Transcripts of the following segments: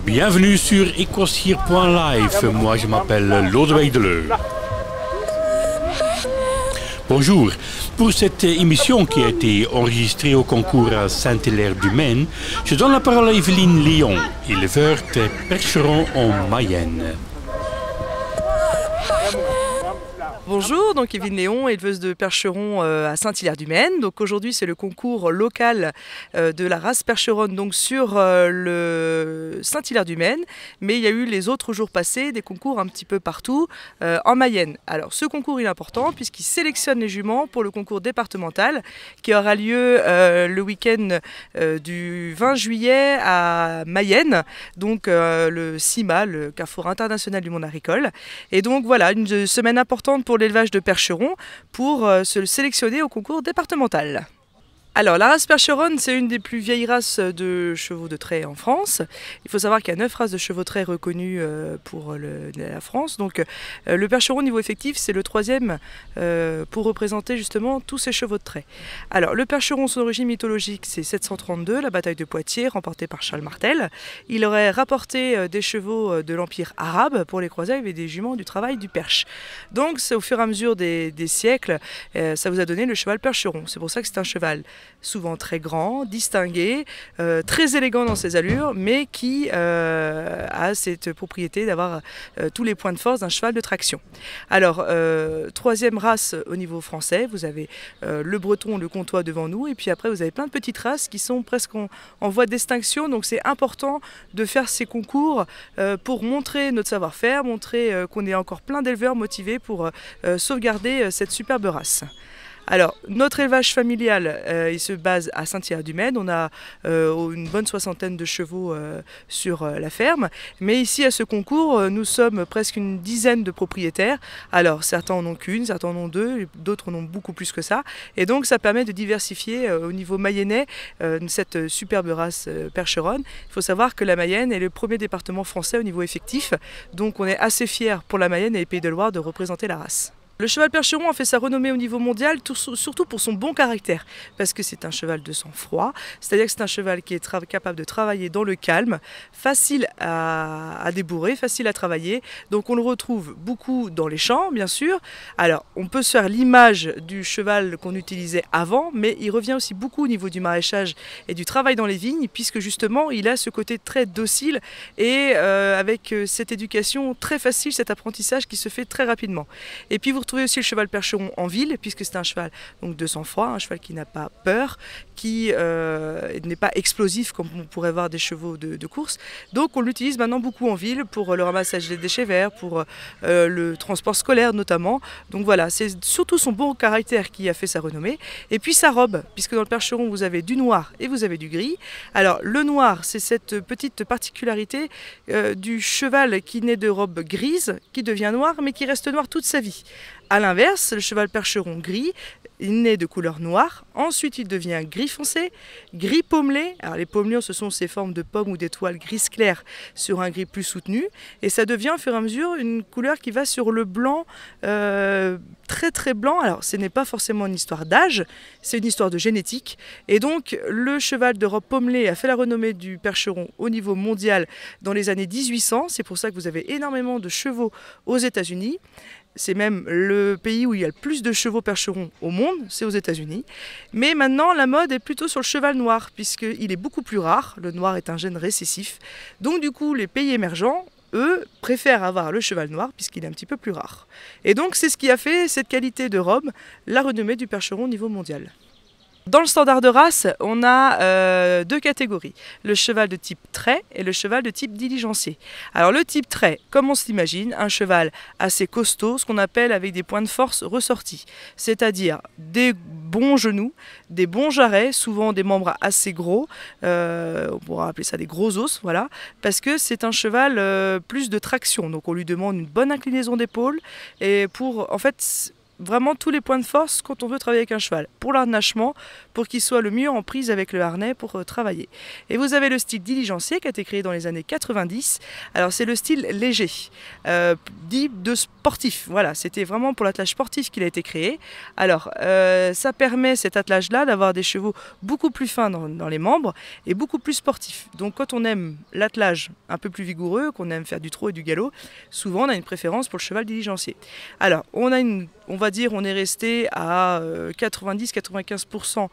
Bienvenue sur Equasir.live. Moi je m'appelle Lodewijk Deleu. Bonjour. Pour cette émission qui a été enregistrée au concours à Saint-Hilaire-du-Maine, je donne la parole à Evelyne Léon, éleveur de percherons en Mayenne. Bonjour, donc Evelyne Léon, éleveuse de percherons à Saint-Hilaire-du-Maine. Donc aujourd'hui c'est le concours local de la race percheronne donc sur le Saint-Hilaire-du-Maine, mais il y a eu les autres jours passés des concours un petit peu partout en Mayenne. Alors ce concours il est important puisqu'il sélectionne les juments pour le concours départemental qui aura lieu le week-end du 20 juillet à Mayenne, donc le CIMA, le Carrefour international du monde agricole. Et donc voilà, une semaine importante pour l'élevage de percherons pour se sélectionner au concours départemental. Alors la race percheronne, c'est une des plus vieilles races de chevaux de trait en France. Il faut savoir qu'il y a 9 races de chevaux de trait reconnues pour la France. Donc le percheron au niveau effectif, c'est le 3e pour représenter justement tous ces chevaux de trait. Alors le percheron, son origine mythologique, c'est 732, la bataille de Poitiers, remportée par Charles Martel. Il aurait rapporté des chevaux de l'Empire arabe pour les croisés avec des juments du travail du perche. Donc c'est au fur et à mesure des siècles, ça vous a donné le cheval percheron. C'est pour ça que c'est un cheval souvent très grand, distingué, très élégant dans ses allures, mais qui a cette propriété d'avoir tous les points de force d'un cheval de traction. Alors, 3e race au niveau français, vous avez le breton, le comtois devant nous, et puis après vous avez plein de petites races qui sont presque en voie d'extinction, donc c'est important de faire ces concours pour montrer notre savoir-faire, montrer qu'on est encore plein d'éleveurs motivés pour sauvegarder cette superbe race. Alors, notre élevage familial, il se base à Saint-Hilaire-du-Maine. On a une bonne 60aine de chevaux sur la ferme. Mais ici, à ce concours, nous sommes presque une dizaine de propriétaires. Alors, certains en ont qu'une, certains en ont 2, d'autres en ont beaucoup plus que ça. Et donc, ça permet de diversifier au niveau mayennais cette superbe race percheronne. Il faut savoir que la Mayenne est le premier département français au niveau effectif. Donc, on est assez fiers pour la Mayenne et les Pays de Loire de représenter la race. Le cheval percheron a fait sa renommée au niveau mondial, surtout pour son bon caractère, parce que c'est un cheval de sang-froid, c'est-à-dire que c'est un cheval qui est capable de travailler dans le calme, facile à débourrer, facile à travailler, donc on le retrouve beaucoup dans les champs, bien sûr. Alors, on peut se faire l'image du cheval qu'on utilisait avant, mais il revient aussi beaucoup au niveau du maraîchage et du travail dans les vignes, puisque justement, il a ce côté très docile et avec cette éducation très facile, cet apprentissage qui se fait très rapidement. Et puis, vous retrouvez aussi le cheval percheron en ville, puisque c'est un cheval donc, de sang-froid, un cheval qui n'a pas peur, qui n'est pas explosif comme on pourrait voir des chevaux de course. Donc on l'utilise maintenant beaucoup en ville pour le ramassage des déchets verts, pour le transport scolaire notamment. Donc voilà, c'est surtout son bon caractère qui a fait sa renommée. Et puis sa robe, puisque dans le percheron vous avez du noir et vous avez du gris. Alors le noir, c'est cette petite particularité du cheval qui naît de robe grise, qui devient noir, mais qui reste noir toute sa vie. A l'inverse, le cheval percheron gris, il naît de couleur noire, ensuite il devient gris foncé, gris pommelé. Alors les pommelures, ce sont ces formes de pommes ou d'étoiles gris clair sur un gris plus soutenu. Et ça devient au fur et à mesure une couleur qui va sur le blanc, très très blanc. Alors ce n'est pas forcément une histoire d'âge, c'est une histoire de génétique. Et donc le cheval de robe pommelée a fait la renommée du percheron au niveau mondial dans les années 1800. C'est pour ça que vous avez énormément de chevaux aux États-Unis. C'est même le pays où il y a le plus de chevaux percherons au monde, c'est aux États-Unis. Mais maintenant, la mode est plutôt sur le cheval noir, puisqu'il est beaucoup plus rare. Le noir est un gène récessif. Donc du coup, les pays émergents, eux, préfèrent avoir le cheval noir, puisqu'il est un petit peu plus rare. Et donc c'est ce qui a fait cette qualité de robe, la renommée du percheron au niveau mondial. Dans le standard de race, on a 2 catégories, le cheval de type trait et le cheval de type diligencier. Alors le type trait, comme on s'imagine, un cheval assez costaud, ce qu'on appelle avec des points de force ressortis, c'est-à-dire des bons genoux, des bons jarrets, souvent des membres assez gros, on pourra appeler ça des gros os, voilà, parce que c'est un cheval plus de traction, donc on lui demande une bonne inclinaison d'épaule et pour, en fait, vraiment tous les points de force quand on veut travailler avec un cheval. Pour l'harnachement, pour qu'il soit le mieux en prise avec le harnais pour travailler. Et vous avez le style diligencier qui a été créé dans les années 90. Alors c'est le style léger, dit de sportif. Voilà, c'était vraiment pour l'attelage sportif qu'il a été créé. Alors ça permet cet attelage-là d'avoir des chevaux beaucoup plus fins dans les membres et beaucoup plus sportifs. Donc quand on aime l'attelage un peu plus vigoureux, qu'on aime faire du trot et du galop, souvent on a une préférence pour le cheval diligencier. Alors on va dire on est resté à 90-95%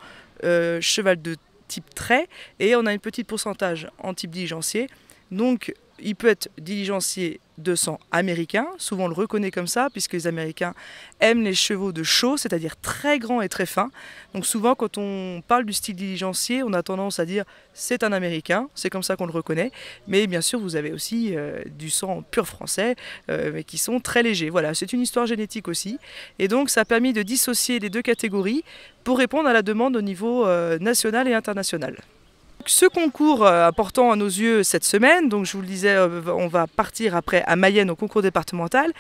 cheval de type trait et on a un petit pourcentage en type diligencier. Donc il peut être diligencier de sang américain, souvent on le reconnaît comme ça puisque les Américains aiment les chevaux de show, c'est-à-dire très grands et très fins. Donc souvent quand on parle du style diligencier, on a tendance à dire c'est un Américain, c'est comme ça qu'on le reconnaît. Mais bien sûr vous avez aussi du sang pur français, mais qui sont très légers. Voilà, c'est une histoire génétique aussi. Et donc ça a permis de dissocier les deux catégories pour répondre à la demande au niveau national et international. Ce concours important à nos yeux cette semaine, donc je vous le disais, on va partir après à Mayenne au concours départemental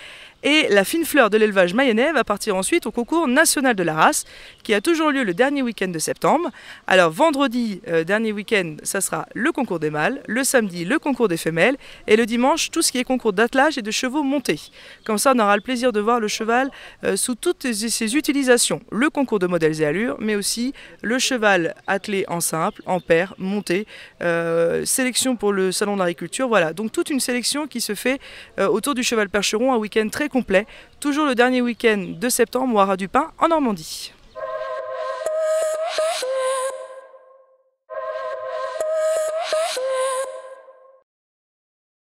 et la fine fleur de l'élevage mayennais va partir ensuite au concours national de la race qui a toujours lieu le dernier week-end de septembre. Alors vendredi, dernier week-end, ça sera le concours des mâles, le samedi le concours des femelles et le dimanche tout ce qui est concours d'attelage et de chevaux montés. Comme ça on aura le plaisir de voir le cheval sous toutes ses utilisations. Le concours de modèles et allures, mais aussi le cheval attelé en simple, en paire, monté, sélection pour le salon de l'agriculture, voilà, donc toute une sélection qui se fait autour du cheval percheron, un week-end très complet, toujours le dernier week-end de septembre au Haras du Pin en Normandie.